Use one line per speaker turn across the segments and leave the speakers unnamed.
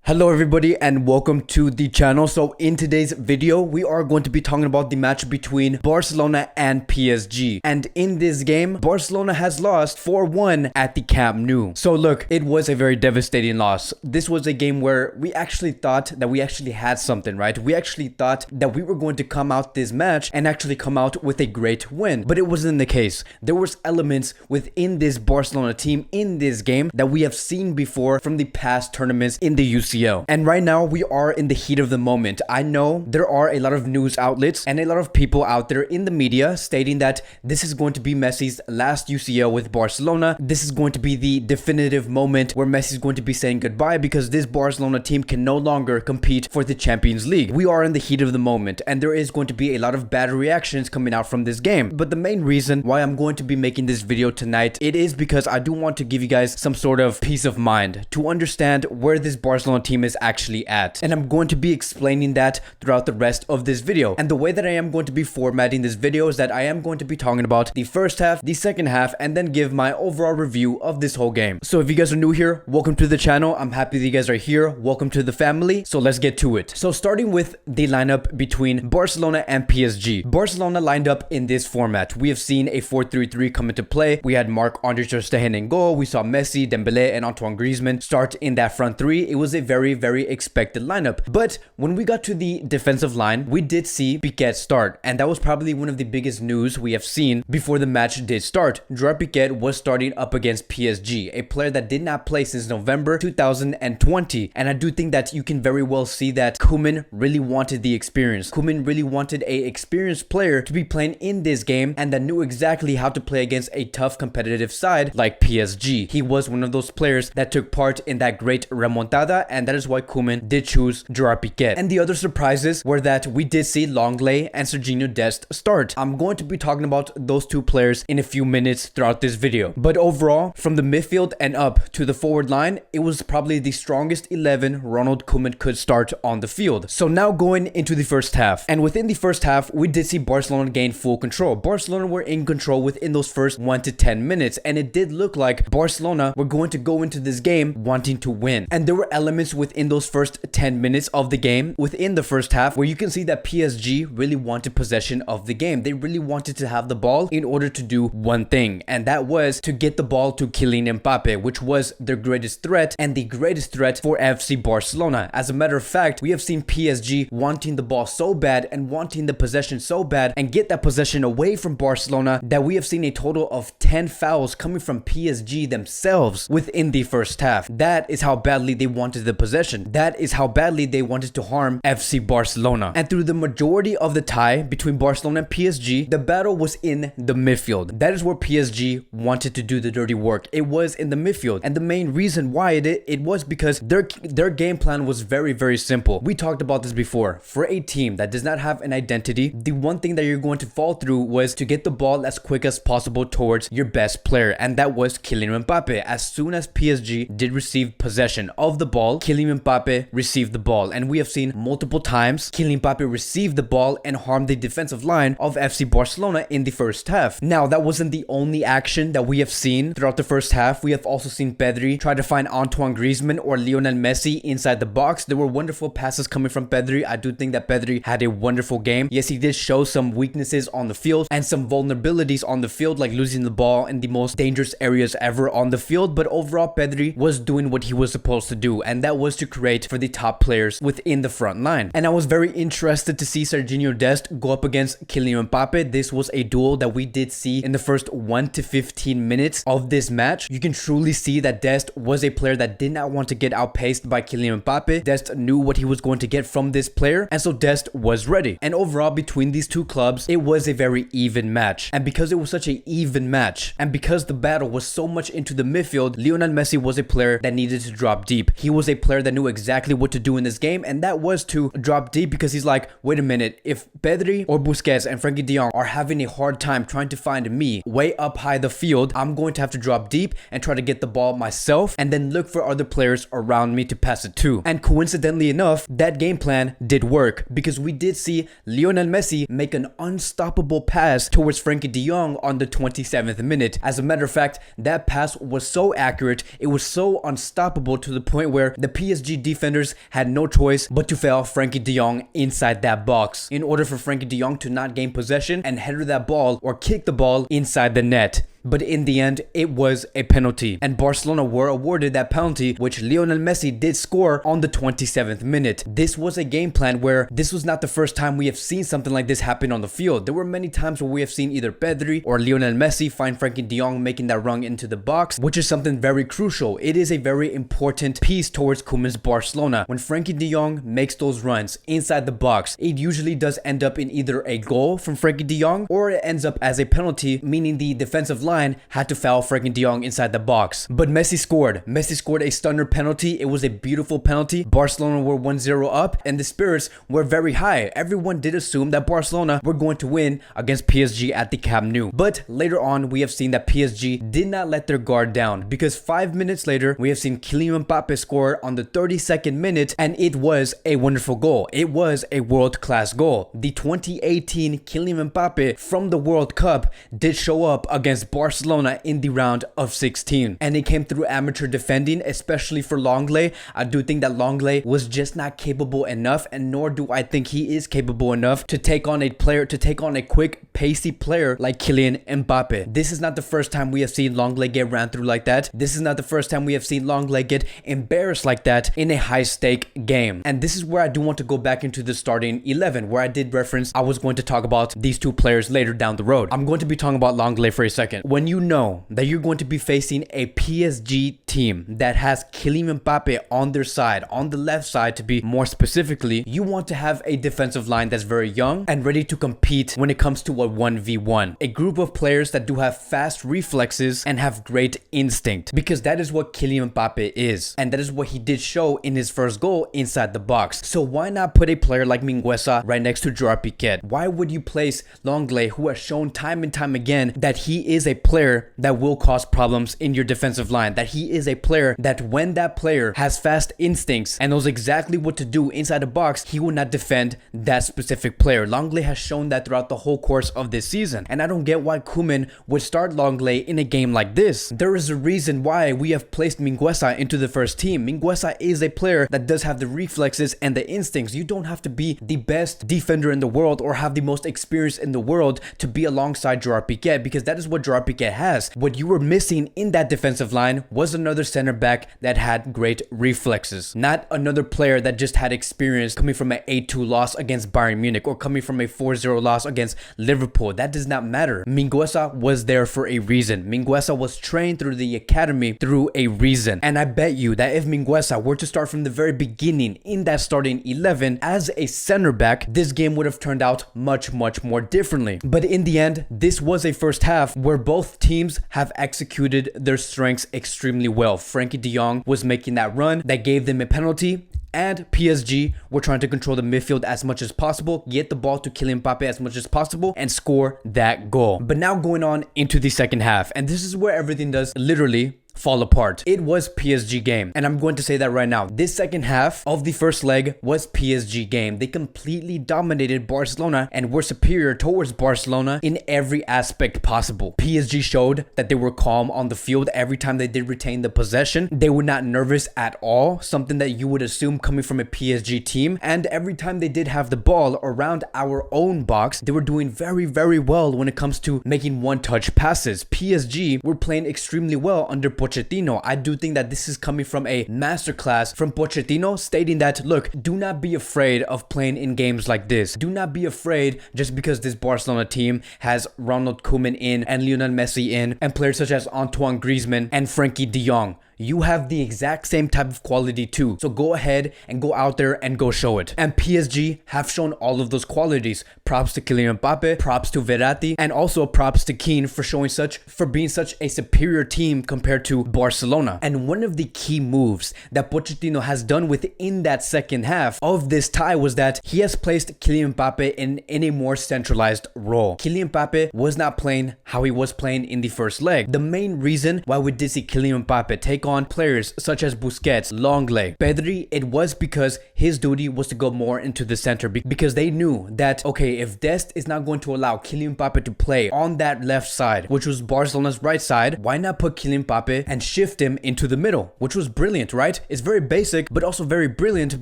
Hello everybody and welcome to the channel. So in today's video we are going to be talking about the match between Barcelona and PSG, and in this game Barcelona has lost 4-1 at the Camp Nou. So look, it was a very devastating loss. This was a game where we actually thought that we actually had something, right? We actually thought that we were going to come out this match and actually come out with a great win, but it wasn't the case. There was elements within this Barcelona team in this game that we have seen before from the past tournaments in the UCL. And right now we are in the heat of the moment. I know there are a lot of news outlets and a lot of people out there in the media stating that this is going to be Messi's last UCL with Barcelona. This is going to be the definitive moment where Messi is going to be saying goodbye because this Barcelona team can no longer compete for the Champions League. We are in the heat of the moment and there is going to be a lot of bad reactions coming out from this game. But the main reason why I'm going to be making this video tonight, it is because I do want to give you guys some sort of peace of mind to understand where this Barcelona team is actually at, and I'm going to be explaining that throughout the rest of this video. And the way that I am going to be formatting this video is that I am going to be talking about the first half, the second half, and then give my overall review of this whole game. So if you guys are new here, welcome to the channel. I'm happy that you guys are here. Welcome to the family. So let's get to it. So starting with the lineup between Barcelona and PSG. Barcelona lined up in this format. We have seen a 4-3-3 come into play. We had Marc-Andre ter Stegen in goal. We saw Messi, Dembélé, and Antoine Griezmann start in that front three. It was a very expected lineup. But when we got to the defensive line, we did see Piqué start, and that was probably one of the biggest news we have seen before the match did start. Gerard Piqué was starting up against PSG, a player that did not play since November 2020, and I do think that you can very well see that Koeman really wanted the experience. Koeman really wanted a experienced player to be playing in this game and that knew exactly how to play against a tough competitive side like PSG. He was one of those players that took part in that great remontada, and that is why Koeman did choose Gerard Piqué. And the other surprises were that we did see Longley and Serginho Dest start. I'm going to be talking about those two players in a few minutes throughout this video. But overall, from the midfield and up to the forward line, it was probably the strongest 11 Ronald Koeman could start on the field. So now going into the first half. And within the first half, we did see Barcelona gain full control. Barcelona were in control within those first 1 to 10 minutes. And it did look like Barcelona were going to go into this game wanting to win. And there were elements within those first 10 minutes of the game within the first half where you can see that PSG really wanted possession of the game. They really wanted to have the ball in order to do one thing, and that was to get the ball to Kylian Mbappe, which was their greatest threat and the greatest threat for FC Barcelona. As a matter of fact, we have seen PSG wanting the ball so bad and wanting the possession so bad and get that possession away from Barcelona that we have seen a total of 10 fouls coming from PSG themselves within the first half. That is how badly they wanted the possession. That is how badly they wanted to harm FC Barcelona. And through the majority of the tie between Barcelona and PSG, the battle was in the midfield. That is where PSG wanted to do the dirty work. It was in the midfield. And the main reason why it was because their game plan was very simple. We talked about this before. For a team that does not have an identity, the one thing that you're going to fall through was to get the ball as quick as possible towards your best player, and that was Kylian Mbappe. As soon as PSG did receive possession of the ball, Kylian Mbappe received the ball, and we have seen multiple times Kylian Mbappe receive the ball and harm the defensive line of FC Barcelona in the first half. Now, that wasn't the only action that we have seen throughout the first half. We have also seen Pedri try to find Antoine Griezmann or Lionel Messi inside the box. There were wonderful passes coming from Pedri. I do think that Pedri had a wonderful game. Yes, he did show some weaknesses on the field and some vulnerabilities on the field, like losing the ball in the most dangerous areas ever on the field, but overall Pedri was doing what he was supposed to do, and that was to create for the top players within the front line. And I was very interested to see Serginho Dest go up against Kylian Mbappe. This was a duel that we did see in the first 1 to 15 minutes of this match. You can truly see that Dest was a player that did not want to get outpaced by Kylian Mbappe. Dest knew what he was going to get from this player, and so Dest was ready. And overall, between these two clubs, it was a very even match. And because it was such an even match, and because the battle was so much into the midfield, Lionel Messi was a player that needed to drop deep. He was a player that knew exactly what to do in this game, and that was to drop deep because he's like, wait a minute, if Pedri or Busquets and Frenkie de Jong are having a hard time trying to find me way up high the field, I'm going to have to drop deep and try to get the ball myself and then look for other players around me to pass it to. And coincidentally enough, that game plan did work because we did see Lionel Messi make an unstoppable pass towards Frenkie de Jong on the 27th minute. As a matter of fact, that pass was so accurate, it was so unstoppable to the point where the PSG defenders had no choice but to foul Frankie de Jong inside that box in order for Frankie de Jong to not gain possession and header that ball or kick the ball inside the net. But in the end, it was a penalty, and Barcelona were awarded that penalty, which Lionel Messi did score on the 27th minute. This was a game plan where this was not the first time we have seen something like this happen on the field. There were many times where we have seen either Pedri or Lionel Messi find Frankie de Jong making that run into the box, which is something very crucial. It is a very important piece towards Koeman's Barcelona. When Frankie de Jong makes those runs inside the box, it usually does end up in either a goal from Frankie de Jong or it ends up as a penalty, meaning the defensive line had to foul Frankie de Jong inside the box. But Messi scored. Messi scored a stunner penalty. It was a beautiful penalty. Barcelona were 1-0 up and the spirits were very high. Everyone did assume that Barcelona were going to win against PSG at the Camp Nou. But later on, we have seen that PSG did not let their guard down, because 5 minutes later, we have seen Kylian Mbappe score on the 32nd minute, and it was a wonderful goal. It was a world-class goal. The 2018 Kylian Mbappe from the World Cup did show up against Barcelona in the round of 16, and it came through amateur defending, especially for Longley. I do think that Longley was just not capable enough, and nor do I think he is capable enough to take on a quick, pacey player like Kylian Mbappe. This is not the first time we have seen Longley get ran through like that. This is not the first time we have seen Longley get embarrassed like that in a high-stake game. And this is where I do want to go back into the starting 11, where I did reference I was going to talk about these two players later down the road. I'm going to be talking about Longley for a second. When you know that you're going to be facing a PSG team that has Kylian Mbappe on their side, on the left side to be more specifically, you want to have a defensive line that's very young and ready to compete when it comes to a 1v1. A group of players that do have fast reflexes and have great instinct, because that is what Kylian Mbappe is, and that is what he did show in his first goal inside the box. So why not put a player like Mingueza right next to Gerard Piqué? Why would you place Longley, who has shown time and time again that he is a player that will cause problems in your defensive line, that he is a player that when that player has fast instincts and knows exactly what to do inside the box, he will not defend that specific player. Longley has shown that throughout the whole course of this season, and I don't get why Koeman would start Longley in a game like this. There is a reason why we have placed Mingueza into the first team. Mingueza is a player that does have the reflexes and the instincts. You don't have to be the best defender in the world or have the most experience in the world to be alongside Gerard Piqué, because that is what Gerard Piqué has. What you were missing in that defensive line was another center back that had great reflexes, not another player that just had experience coming from an 8-2 loss against Bayern Munich or coming from a 4-0 loss against Liverpool. That does not matter. Mingueza was there for a reason. Mingueza was trained through the academy through a reason, and I bet you that if Mingueza were to start from the very beginning in that starting 11 as a center back, this game would have turned out much more differently. But in the end, this was a first half where both teams have executed their strengths extremely well. Frankie de Jong was making that run that gave them a penalty, and PSG were trying to control the midfield as much as possible, get the ball to Kylian Mbappe as much as possible, and score that goal. But now going on into the second half, and this is where everything does literally fall apart. It was PSG game, and I'm going to say that right now. This second half of the first leg was PSG game. They completely dominated Barcelona and were superior towards Barcelona in every aspect possible. PSG showed that they were calm on the field every time they did retain the possession. They were not nervous at all, something that you would assume coming from a PSG team. And every time they did have the ball around our own box, they were doing very well when it comes to making one-touch passes. PSG were playing extremely well under Pochettino. I do think that this is coming from a masterclass from Pochettino, stating that, look, do not be afraid of playing in games like this. Do not be afraid just because this Barcelona team has Ronald Koeman in and Lionel Messi in and players such as Antoine Griezmann and Frankie de Jong. You have the exact same type of quality too. So go ahead and go out there and go show it. And PSG have shown all of those qualities. Props to Kylian Mbappe, props to Verratti, and also props to Keane for being such a superior team compared to Barcelona. And one of the key moves that Pochettino has done within that second half of this tie was that he has placed Kylian Mbappe in a more centralized role. Kylian Mbappe was not playing how he was playing in the first leg. The main reason why we did see Kylian Mbappe take take on players such as Busquets, Lenglet, Pedri, it was because his duty was to go more into the center because they knew that, okay, if Dest is not going to allow Kylian Mbappe to play on that left side, which was Barcelona's right side, why not put Kylian Mbappe and shift him into the middle, which was brilliant, right? It's very basic, but also very brilliant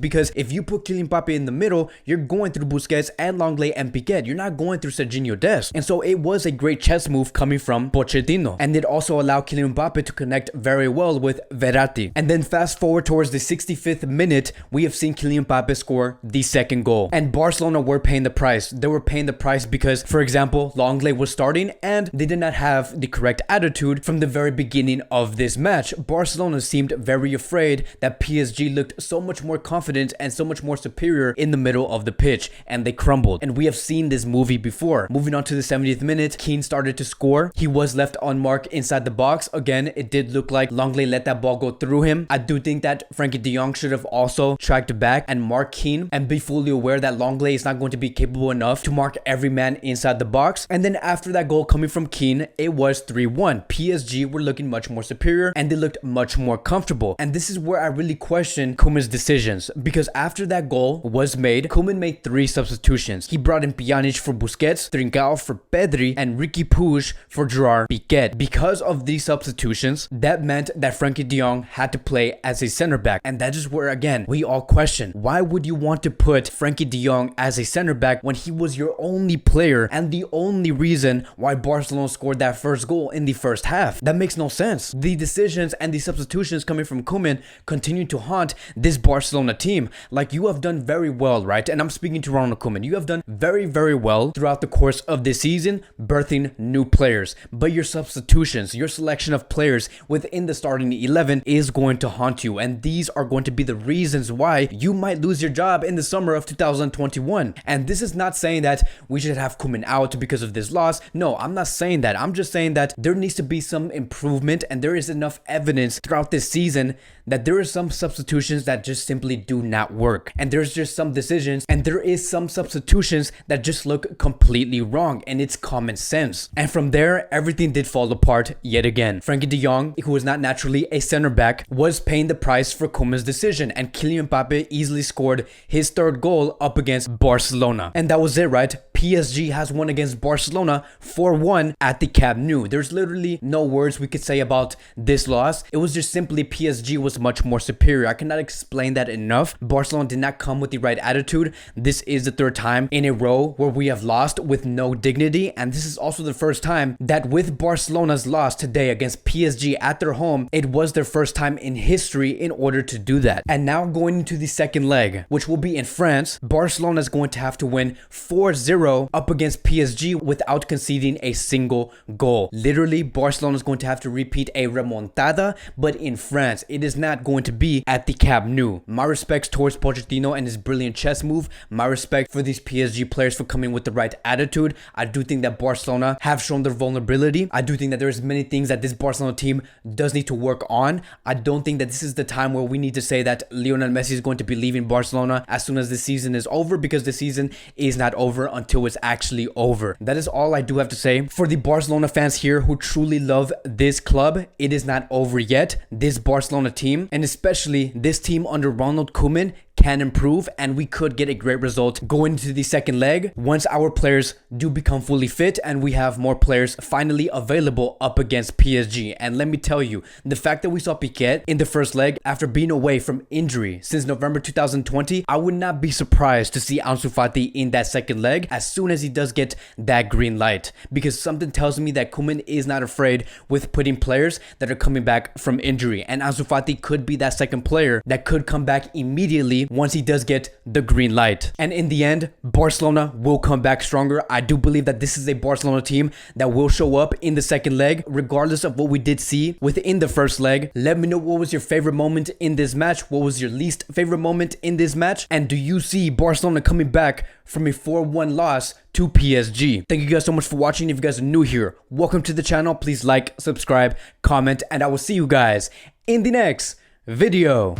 because if you put Kylian Mbappe in the middle, you're going through Busquets and Lenglet and Piqué. You're not going through Serginho Dest. And so it was a great chess move coming from Pochettino. And it also allowed Kylian Mbappe to connect very well with Verratti. And then fast forward towards the 65th minute, we have seen Kylian Mbappe score the second goal. And Barcelona were paying the price. They were paying the price because, for example, Lenglet was starting and they did not have the correct attitude from the very beginning of this match. Barcelona seemed very afraid that PSG looked so much more confident and so much more superior in the middle of the pitch, and they crumbled. And we have seen this movie before. Moving on to the 70th minute, Keane started to score. He was left unmarked inside the box. Again, it did look like Lenglet let that ball go through him. I do think that Frenkie de Jong should have also tracked back and marked Keane and be fully aware that Lenglet is not going to be capable enough to mark every man inside the box. And then after that goal coming from Keane, it was 3-1. PSG were looking much more superior and they looked much more comfortable. And this is where I really question Koeman's decisions, because after that goal was made, Koeman made 3 substitutions. He brought in Pjanic for Busquets, Trincao for Pedri, and Riqui Puig for Gerard Piqué. Because of these substitutions, that meant that Frenkie de Jong had to play as a center back. And that is where, again, we all question, why would you want to put Frenkie de Jong as a center back when he was your only player and the only reason why Barcelona scored that first goal in the first half? That makes no sense. The decisions and the substitutions coming from Koeman continue to haunt this Barcelona team. Like, you have done very well, right? And I'm speaking to Ronald Koeman. You have done very, very well throughout the course of this season, birthing new players. But your substitutions, your selection of players within the starting 11 is going to haunt you. And these are going to be the reasons why you might lose your job in the summer of 2021. And this is not saying that we should have Koeman out because of this loss. No, I'm not saying that. I'm just saying that there needs to be some improvement, and there is enough evidence throughout this season that there are some substitutions that just simply do not work. And there's just some decisions and there is some substitutions that just look completely wrong, and it's common sense. And from there, everything did fall apart yet again. Frenkie de Jong, who was not naturally a center back, was paying the price for Koeman's decision, and Kylian Mbappe easily scored his third goal up against Barcelona. And that was it, right? PSG has won against Barcelona 4-1 at the Camp Nou. There's literally no words we could say about this loss. It was just simply PSG was much more superior. I cannot explain that enough. Barcelona did not come with the right attitude. This is the third time in a row where we have lost with no dignity, and this is also the first time that with Barcelona's loss today against PSG at their home, it was their first time in history in order to do that. And now going into the second leg, which will be in France, Barcelona is going to have to win 4-0 up against PSG without conceding a single goal. Literally, Barcelona is going to have to repeat a remontada, but in France. It is not going to be at the Camp Nou. My respects towards Pochettino and his brilliant chess move. My respect for these PSG players for coming with the right attitude. I do think that Barcelona have shown their vulnerability. I do think that there's many things that this Barcelona team does need to work on. I don't think that this is the time where we need to say that Lionel Messi is going to be leaving Barcelona as soon as the season is over, because the season is not over until it's actually over. That is all I do have to say. For the Barcelona fans here who truly love this club, it is not over yet. This Barcelona team, and especially this team under Ronald Koeman, can improve, and we could get a great result going into the second leg once our players do become fully fit and we have more players finally available up against PSG. And let me tell you, the fact that we saw Piqué in the first leg after being away from injury since November 2020, I would not be surprised to see Ansu Fati in that second leg as soon as he does get that green light, because something tells me that Koeman is not afraid with putting players that are coming back from injury, and Ansu Fati could be that second player that could come back immediately once he does get the green light. And in the end, Barcelona will come back stronger. I do believe that this is a Barcelona team that will show up in the second leg, regardless of what we did see within the first leg. Let me know what was your favorite moment in this match. What was your least favorite moment in this match? And do you see Barcelona coming back from a 4-1 loss to PSG? Thank you guys so much for watching. If you guys are new here, welcome to the channel. Please like, subscribe, comment, and I will see you guys in the next video.